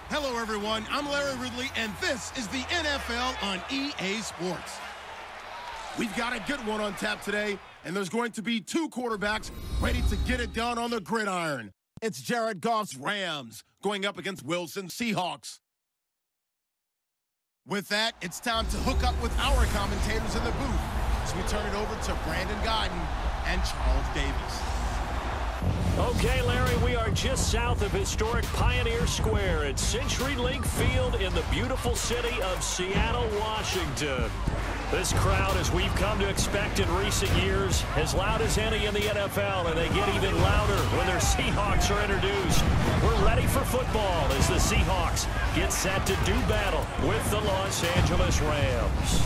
Hello, everyone. I'm Larry Ridley, and this is the NFL on EA Sports. We've got a good one on tap today, and there's going to be two quarterbacks ready to get it done on the gridiron. It's Jared Goff's Rams going up against Wilson's Seahawks. With that, it's time to hook up with our commentators in the booth as we turn it over to Brandon Godden and Charles Davis. Okay, Larry, we are just south of historic Pioneer Square at CenturyLink Field in the beautiful city of Seattle, Washington. This crowd, as we've come to expect in recent years, as loud as any in the NFL, and they get even louder when their Seahawks are introduced. We're ready for football as the Seahawks get set to do battle with the Los Angeles Rams.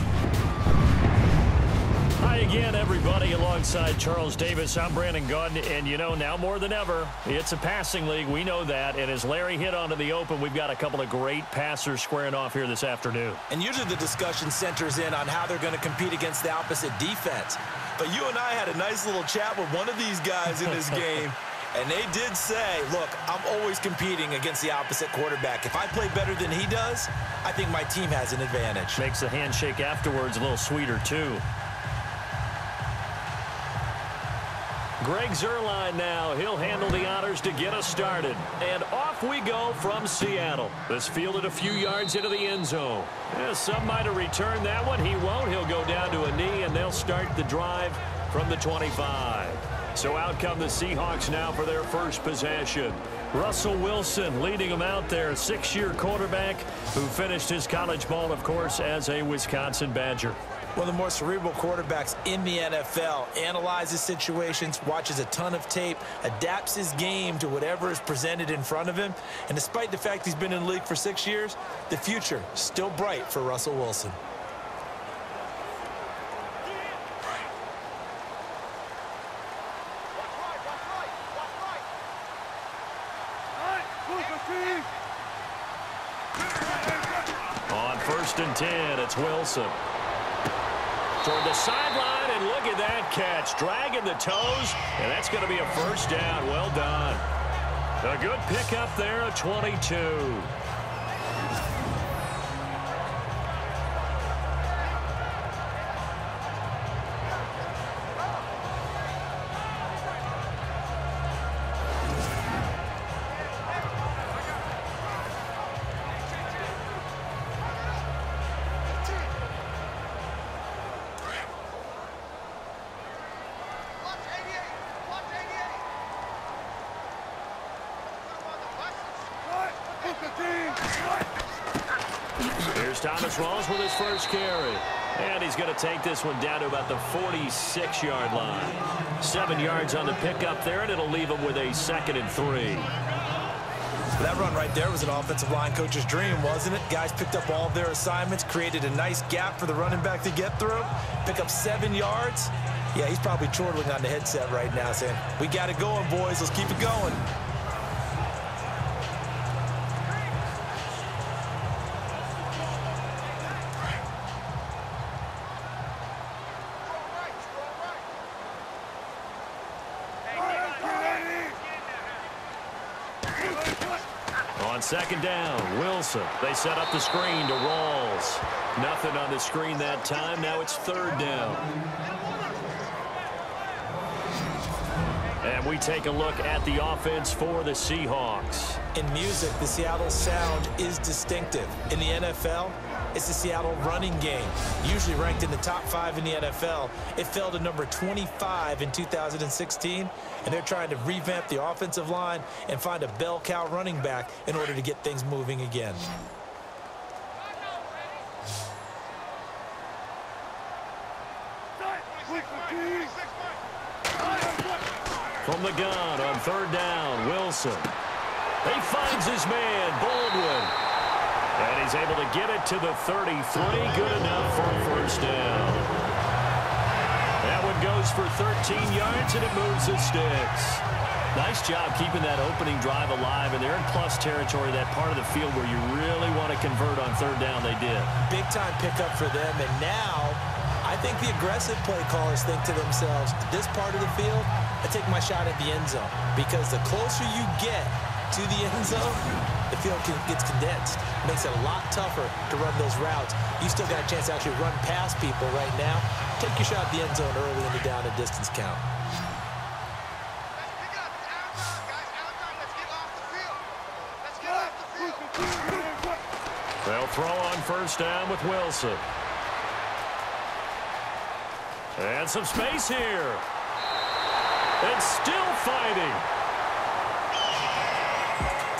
Hi again, everybody. Alongside Charles Davis, I'm Brandon Godden, and you know, now more than ever, it's a passing league. We know that, and as Larry hit onto the open, we've got a couple of great passers squaring off here this afternoon. And usually the discussion centers in on how they're going to compete against the opposite defense. But you and I had a nice little chat with one of these guys in this game, and they did say, look, I'm always competing against the opposite quarterback. If I play better than he does, I think my team has an advantage. Makes the handshake afterwards a little sweeter, too. Greg Zuerlein now. He'll handle the honors to get us started. And off we go from Seattle. This fielded a few yards into the end zone. Yeah, some might have returned that one. He won't. He'll go down to a knee, and they'll start the drive from the 25. So out come the Seahawks now for their first possession. Russell Wilson leading them out there, 6-year quarterback who finished his college ball, of course, as a Wisconsin Badger. One of the more cerebral quarterbacks in the NFL, analyzes situations, watches a ton of tape, adapts his game to whatever is presented in front of him. And despite the fact he's been in the league for 6 years, the future still bright for Russell Wilson. On 1st and 10, it's Wilson. Toward the sideline, and look at that catch. Dragging the toes, and that's going to be a first down. Well done. A good pickup there at 22. Here's Thomas Rawls with his first carry. And he's going to take this one down to about the 46-yard line. 7 yards on the pickup there, and it'll leave him with a 2nd and 3. That run right there was an offensive line coach's dream, wasn't it? Guys picked up all of their assignments, created a nice gap for the running back to get through, pick up 7 yards. Yeah, he's probably chortling on the headset right now saying, we got it going, boys. Let's keep it going. On 2nd down, Wilson. They set up the screen to Rawls. Nothing on the screen that time. Now it's 3rd down. And we take a look at the offense for the Seahawks. In music, the Seattle sound is distinctive. In the NFL, it's the Seattle running game. Usually ranked in the top 5 in the NFL. It fell to number 25 in 2016, and they're trying to revamp the offensive line and find a bell cow running back in order to get things moving again. From the gun on 3rd down, Wilson. He finds his man, Baldwin. And he's able to get it to the 33. Good enough for a first down. That one goes for 13 yards, and it moves the sticks. Nice job keeping that opening drive alive, and they're in plus territory, that part of the field where you really want to convert on 3rd down. They did. Big-time pickup for them, and now I think the aggressive play callers think to themselves, this part of the field, I take my shot at the end zone, because the closer you get to the end zone, the field gets condensed. It makes it a lot tougher to run those routes. You still got a chance to actually run past people right now. Take your shot at the end zone early in the down and distance count. They'll throw on first down with Wilson. And some space here. And still fighting.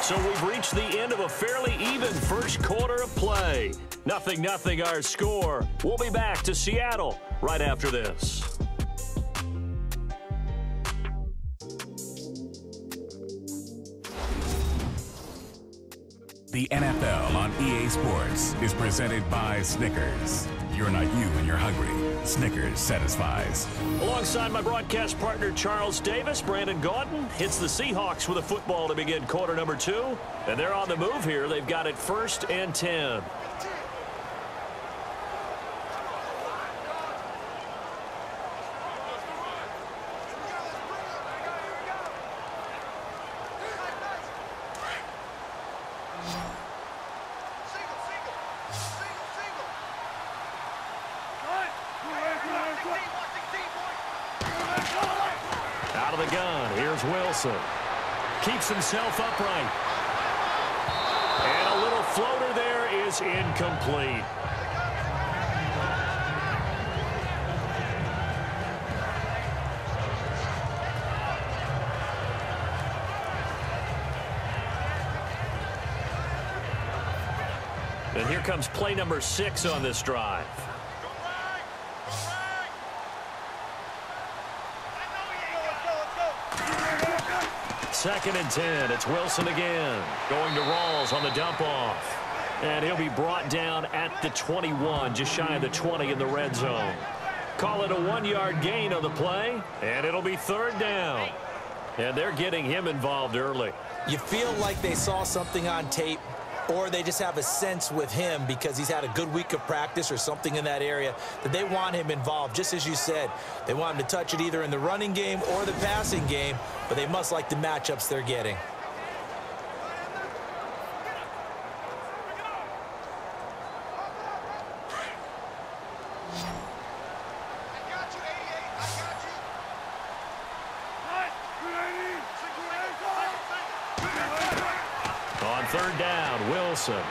So we've reached the end of a fairly even first quarter of play. 0-0 our score. We'll be back to Seattle right after this. The NFL on EA Sports is presented by Snickers. You're not you when you're hungry. Snickers satisfies. Alongside my broadcast partner Charles Davis, Brandon Gaudin hits the Seahawks with a football to begin quarter number 2. And they're on the move here. They've got it 1st and 10. Out of the gun, here's Wilson. Keeps himself upright. And a little floater there is incomplete. And here comes play number 6 on this drive. Second and 10. It's Wilson again. Going to Rawls on the dump off. And he'll be brought down at the 21, just shy of the 20 in the red zone. Call it a 1-yard gain on the play, and it'll be 3rd down. And they're getting him involved early. You feel like they saw something on tape, or they just have a sense with him because he's had a good week of practice or something in that area that they want him involved. Just as you said, they want him to touch it either in the running game or the passing game, but they must like the matchups they're getting. On 3rd down, Wilson. And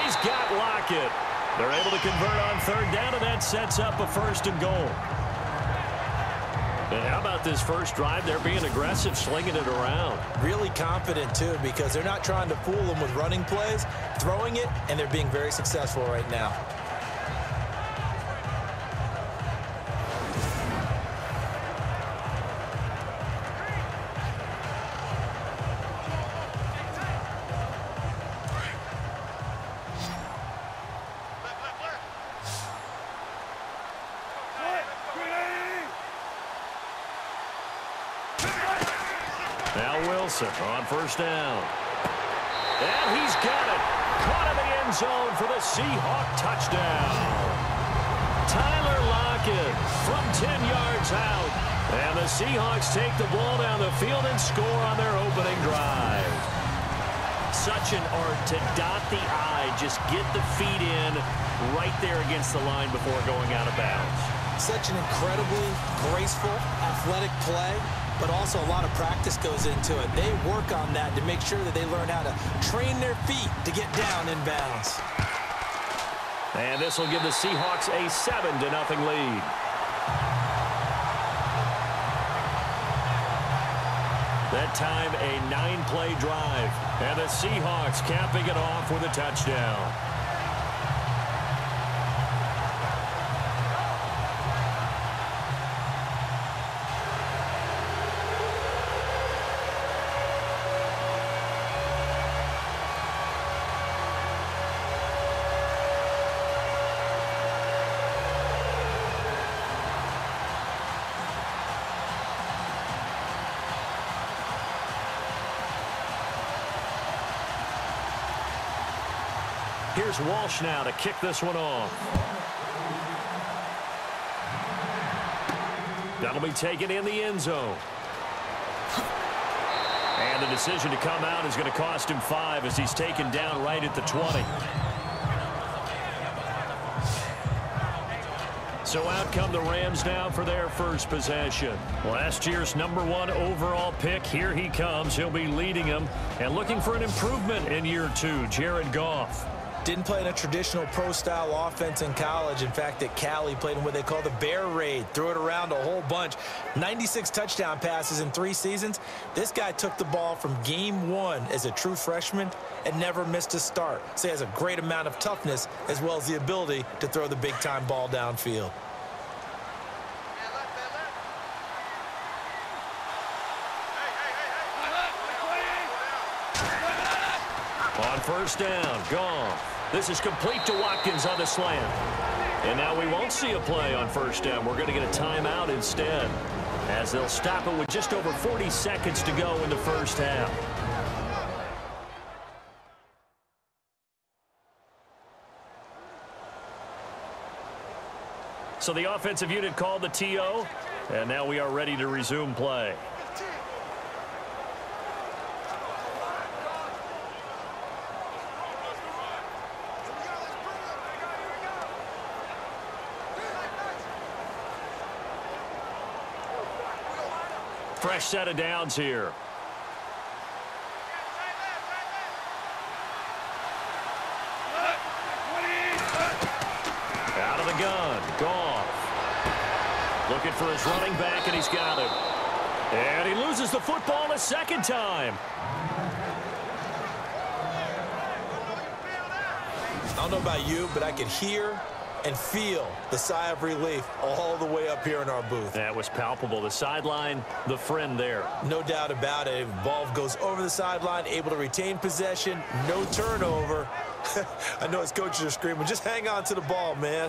he's got Lockett. They're able to convert on 3rd down, and that sets up a 1st and goal. And how about this first drive? They're being aggressive, slinging it around. Really confident, too, because they're not trying to fool them with running plays, throwing it, and they're being very successful right now. Now Wilson on 1st down. And he's got it. Caught in the end zone for the Seahawk touchdown. Tyler Lockett from 10 yards out. And the Seahawks take the ball down the field and score on their opening drive. Such an art to dot the I, just get the feet in right there against the line before going out of bounds. Such an incredibly graceful, athletic play, but also a lot of practice goes into it. They work on that to make sure that they learn how to train their feet to get down in bounds. And this will give the Seahawks a 7-0 lead. That time a 9-play drive. And the Seahawks capping it off with a touchdown. Here's Walsh now to kick this one off. That'll be taken in the end zone. And the decision to come out is going to cost him 5 as he's taken down right at the 20. So out come the Rams now for their first possession. Last year's #1 overall pick, here he comes. He'll be leading them and looking for an improvement in year 2, Jared Goff. Didn't play in a traditional pro-style offense in college. In fact, at Cal, he played in what they call the Bear Raid. Threw it around a whole bunch. 96 touchdown passes in 3 seasons. This guy took the ball from game 1 as a true freshman and never missed a start. So he has a great amount of toughness as well as the ability to throw the big-time ball downfield. On first down, Goff. This is complete to Watkins on the slant. And now we won't see a play on first down. We're going to get a timeout instead, as they'll stop it with just over 40 seconds to go in the first half. So the offensive unit called the TO, and now we are ready to resume play. Fresh set of downs here. Out of the gun, Goff. Looking for his running back, and he's got him. And he loses the football a second time. I don't know about you, but I could hear and feel the sigh of relief all the way up here in our booth. That was palpable. The sideline, the friend there. No doubt about it. Ball goes over the sideline, able to retain possession, no turnover. I know his coaches are screaming, just hang on to the ball, man.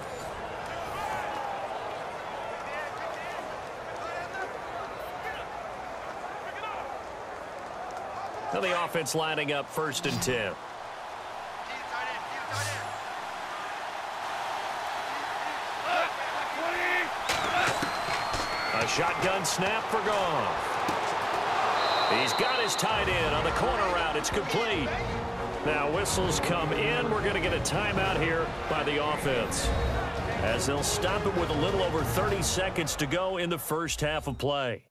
Now the offense lining up 1st and 10. A shotgun snap for Goff. He's got his tight end on the corner route. It's complete. Now whistles come in. We're going to get a timeout here by the offense, as they'll stop it with a little over 30 seconds to go in the first half of play.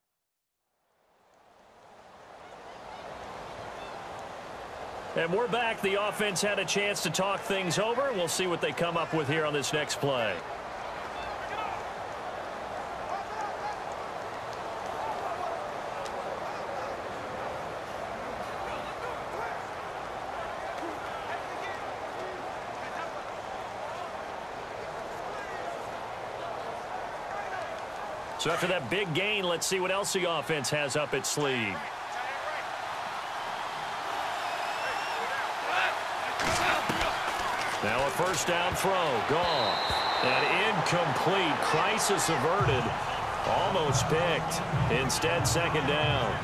And we're back. The offense had a chance to talk things over. We'll see what they come up with here on this next play. So after that big gain, let's see what else the offense has up its sleeve. Now a first down throw. Goff. An incomplete. Crisis averted. Almost picked. Instead, second down.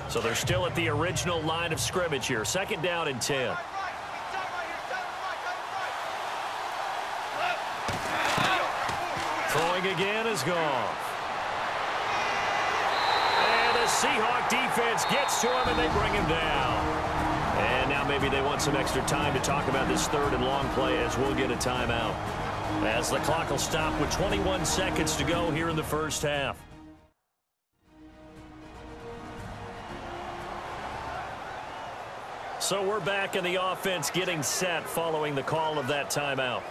So they're still at the original line of scrimmage here. 2nd down and 10. Throwing again is Goff. And the Seahawks defense gets to him, and they bring him down. And now maybe they want some extra time to talk about this 3rd and long play, as we'll get a timeout, as the clock will stop with 21 seconds to go here in the first half. So we're back in the offense getting set following the call of that timeout.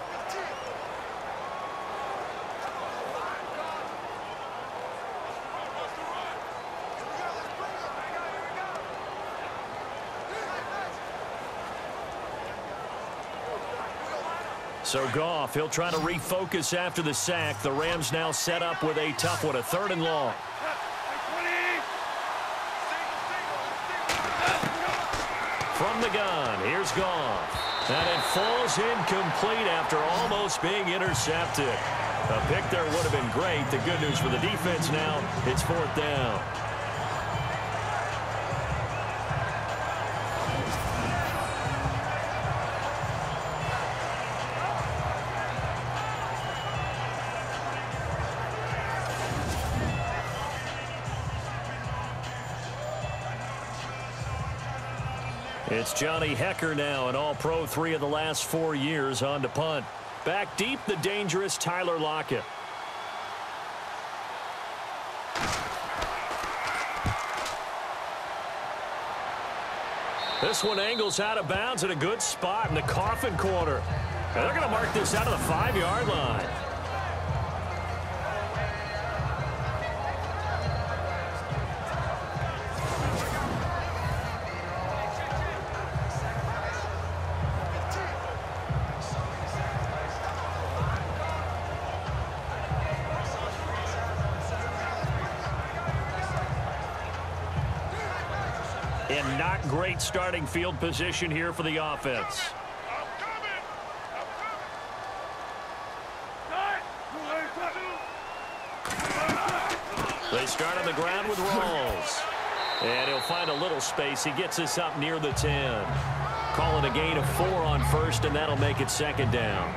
So Goff, he'll try to refocus after the sack. The Rams now set up with a tough one, a 3rd and long. From the gun, here's Goff. And it falls incomplete after almost being intercepted. A pick there would have been great. The good news for the defense now, it's 4th down. It's Johnny Hecker now, an all-pro 3 of the last 4 years on to punt. Back deep, the dangerous Tyler Lockett. This one angles out of bounds at a good spot in the coffin corner. And they're going to mark this out of the 5-yard line. In not great starting field position here for the offense. They start on the ground with Rawls. And he'll find a little space. He gets us up near the 10. Call it a gain of 4 on first, and that'll make it 2nd down.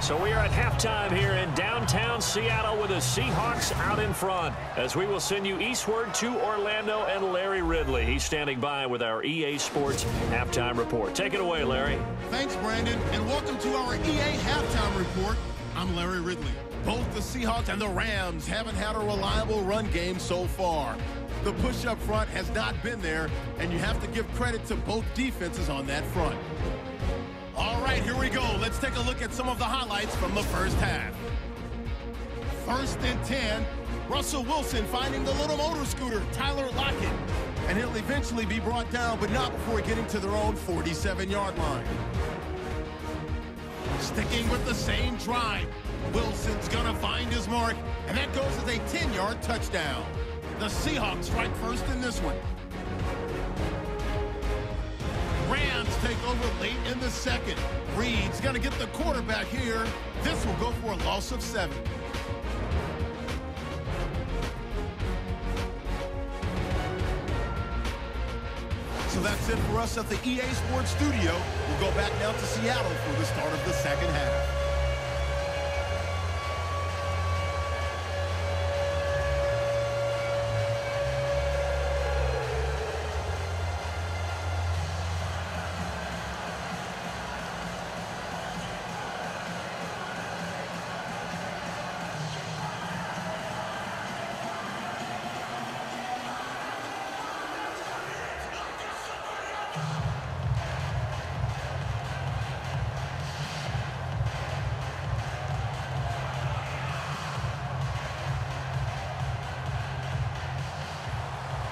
So we are at halftime here in downtown Seattle with the Seahawks out in front, as we will send you eastward to Orlando and Larry Ridley. He's standing by with our EA Sports halftime report. Take it away, Larry. Thanks, Brandon, and welcome to our EA halftime report. I'm Larry Ridley. Both the Seahawks and the Rams haven't had a reliable run game so far. The push up front has not been there, and you have to give credit to both defenses on that front. All right, here we go. Let's take a look at some of the highlights from the first half. 1st and 10, Russell Wilson finding the little motor scooter, Tyler Lockett. And he'll eventually be brought down, but not before getting to their own 47-yard line. Sticking with the same drive, Wilson's gonna find his mark, and that goes as a 10-yard touchdown. The Seahawks strike first in this one. Rams take over late in the 2nd. Reed's going to get the quarterback here. This will go for a loss of 7. So that's it for us at the EA Sports Studio. We'll go back now to Seattle for the start of the 2nd half.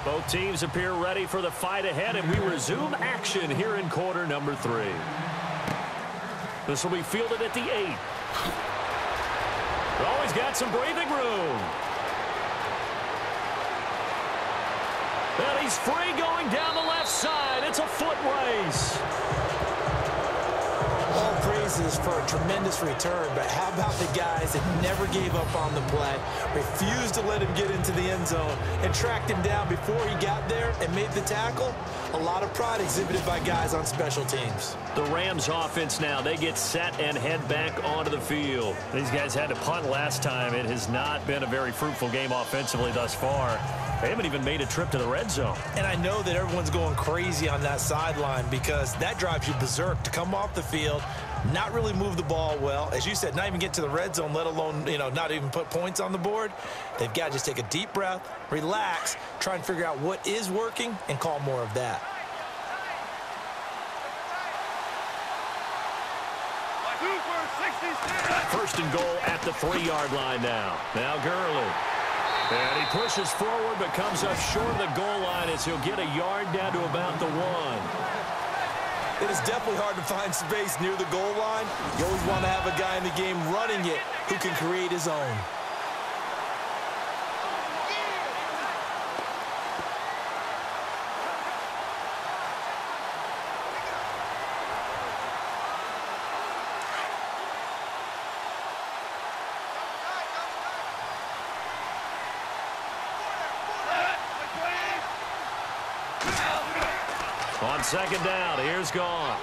Both teams appear ready for the fight ahead, and we resume action here in quarter number 3. This will be fielded at the 8. Always got some breathing room. And he's free going down the left side. It's a foot race. All praises for a tremendous return, but how about the guys that never gave up on the play, refused to let him get into the end zone, and tracked him down before he got there and made the tackle? A lot of pride exhibited by guys on special teams. The Rams offense now, they get set and head back onto the field. These guys had to punt last time. It has not been a very fruitful game offensively thus far. They haven't even made a trip to the red zone. And I know that everyone's going crazy on that sideline because that drives you berserk to come off the field, not really move the ball well. As you said, not even get to the red zone, let alone, not even put points on the board. They've got to just take a deep breath, relax, try and figure out what is working, and call more of that. First and goal at the 3-yard line now. Now Gurley. And he pushes forward but comes up short of the goal line as he'll get a yard down to about the 1. It is definitely hard to find space near the goal line. You always want to have a guy in the game running it who can create his own. On second down, here's Goff.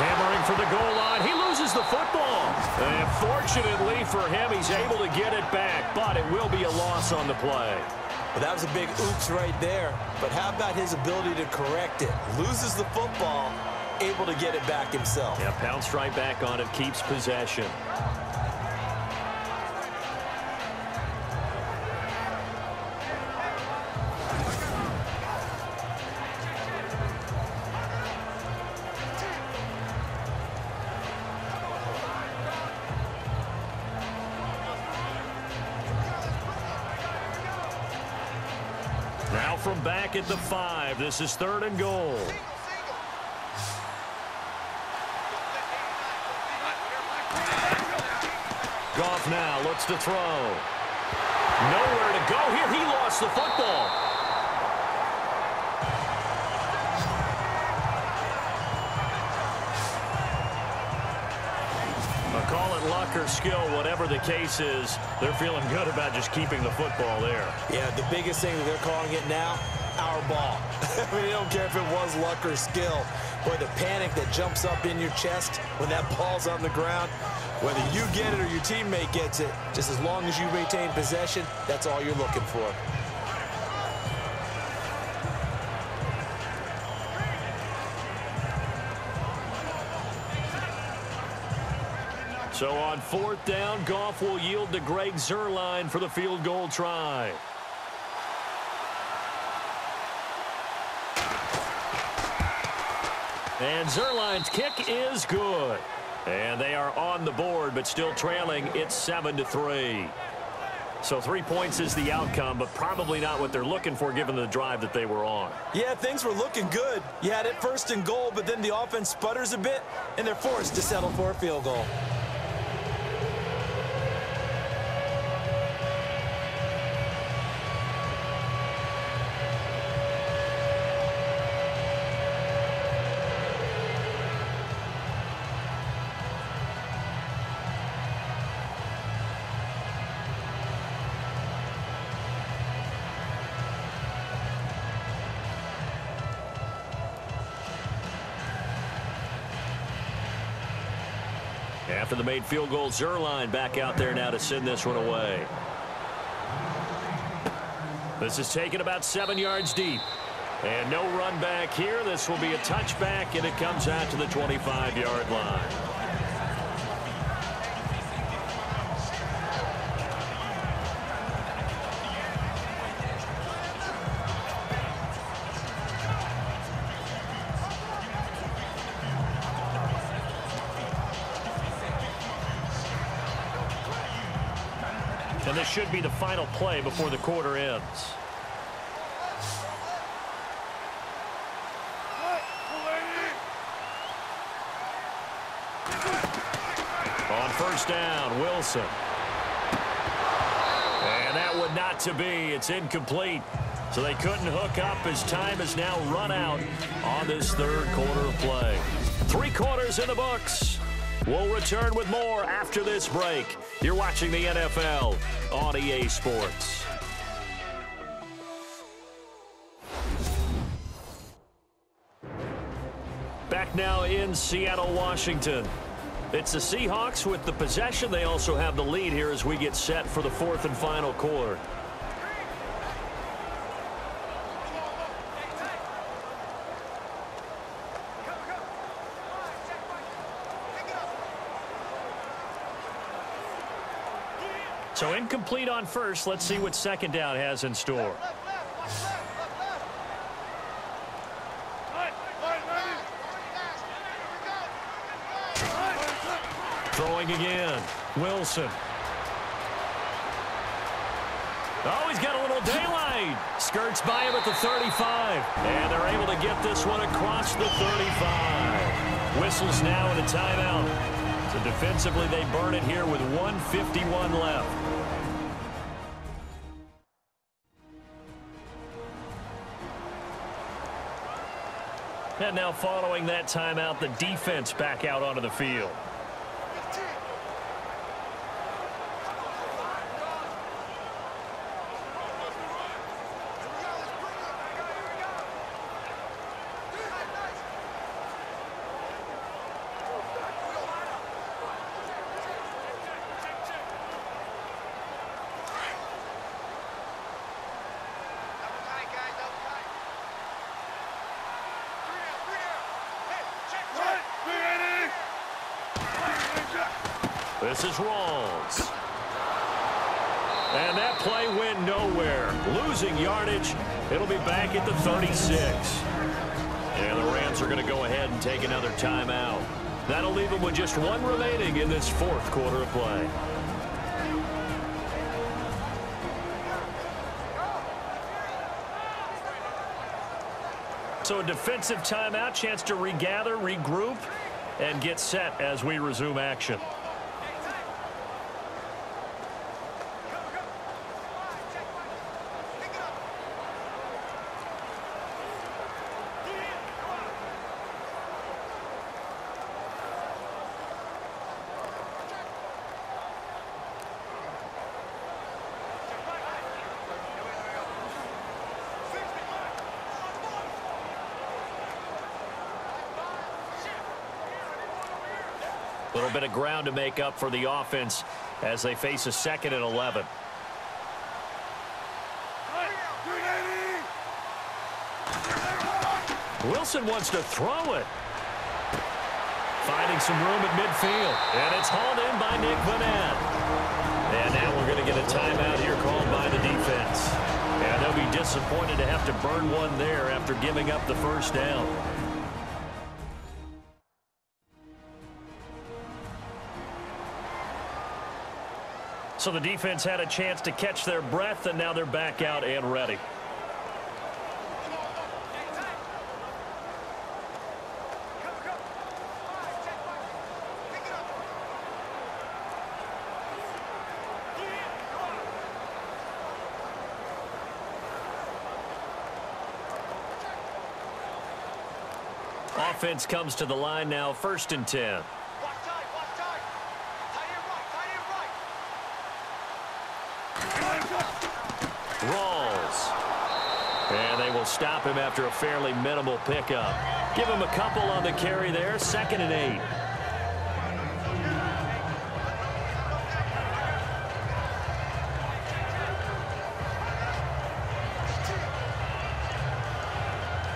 Hammering for the goal line. He loses the football. And fortunately for him, he's able to get it back, but it will be a loss on the play. Well, that was a big oops right there. But how about his ability to correct it? Loses the football, able to get it back himself. Yeah, pounced right back on it, keeps possession. Now from back at the 5, this is 3rd and goal. Goff now looks to throw. Nowhere to go here. He lost the football. Call it luck or skill, whatever the case is, they're feeling good about just keeping the football there. Yeah, the biggest thing that they're calling it now, our ball. I mean, they don't care if it was luck or skill. Boy, the panic that jumps up in your chest when that ball's on the ground, whether you get it or your teammate gets it, just as long as you retain possession, that's all you're looking for. So on 4th down, Goff will yield to Greg Zuerlein for the field goal try. And Zuerlein's kick is good. And they are on the board, but still trailing. It's 7-3. So 3 points is the outcome, but probably not what they're looking for given the drive that they were on. Yeah, things were looking good. You had it 1st and goal, but then the offense sputters a bit, and they're forced to settle for a field goal. After the made field goal, Zuerlein back out there now to send this one away. This is taken about 7 yards deep. And no run back here. This will be a touchback, and it comes out to the 25-yard line. And this should be the final play before the quarter ends. On 1st down, Wilson. And that one not to be. It's incomplete. So they couldn't hook up as time has now run out on this 3rd quarter of play. 3 quarters in the books. We'll return with more after this break. You're watching the NFL on EA Sports. Back now in Seattle, Washington. It's the Seahawks with the possession. They also have the lead here as we get set for the 4th and final quarter. So incomplete on 1st. Let's see what 2nd down has in store. Throwing again. Wilson. Oh, he's got a little daylight. Skirts by him at the 35. And they're able to get this one across the 35. Whistles now in a timeout. So defensively, they burn it here with 1:51 left. And now following that timeout, the defense back out onto the field. This is Rawls. And that play went nowhere. Losing yardage. It'll be back at the 36. And the Rams are going to go ahead and take another timeout. That'll leave them with just one remaining in this fourth quarter of play. So a defensive timeout, chance to regather, regroup, and get set as we resume action. A little bit of ground to make up for the offense as they face a 2nd and 11. Wilson wants to throw it. Finding some room at midfield. And it's hauled in by Nick Vanette. And now we're going to get a timeout here called by the defense. And they'll be disappointed to have to burn one there after giving up the first down. So the defense had a chance to catch their breath, and now they're back out and ready. Offense comes to the line now, 1st and 10. Rawls. And they will stop him after a fairly minimal pickup. Give him a couple on the carry there. 2nd and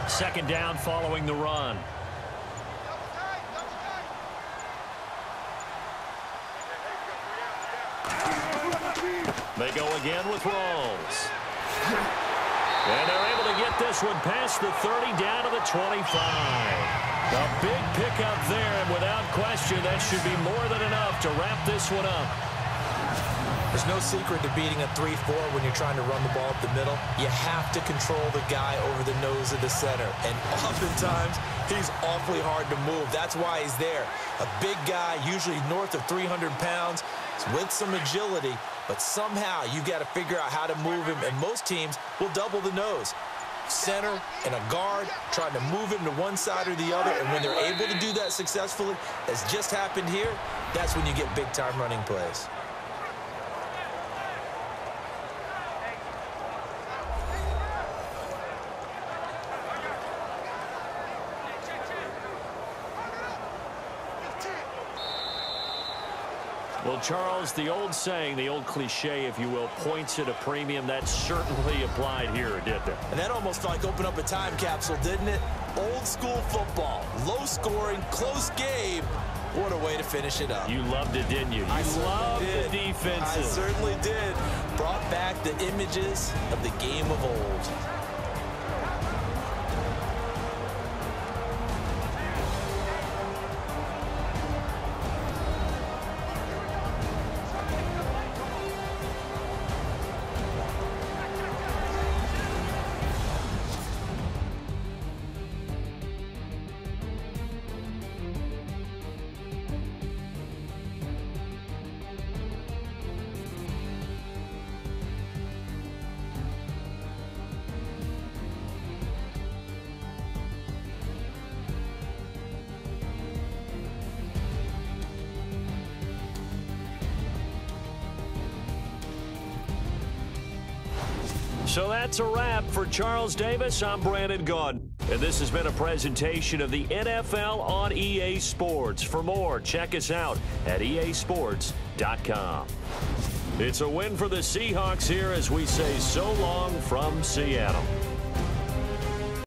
8. Second down following the run. They go again with Rawls. And they're able to get this one past the 30 down to the 25. A big pickup there, and without question, that should be more than enough to wrap this one up. There's no secret to beating a 3-4 when you're trying to run the ball up the middle. You have to control the guy over the nose of the center. And oftentimes, he's awfully hard to move. That's why he's there. A big guy, usually north of 300 pounds, with some agility. But somehow, you've got to figure out how to move him. And most teams will double the nose. Center and a guard trying to move him to one side or the other. And when they're able to do that successfully, as just happened here, that's when you get big-time running plays. Well, Charles, the old saying, the old cliche, if you will, points at a premium, that certainly applied here, didn't it? And that almost like opened up a time capsule, didn't it? Old school football, low scoring, close game. What a way to finish it up. You loved it, didn't you? You loved the defenses. I certainly did. Brought back the images of the game of old. So that's a wrap for Charles Davis. I'm Brandon Gaudin. And this has been a presentation of the NFL on EA Sports. For more, check us out at easports.com. It's a win for the Seahawks here as we say so long from Seattle.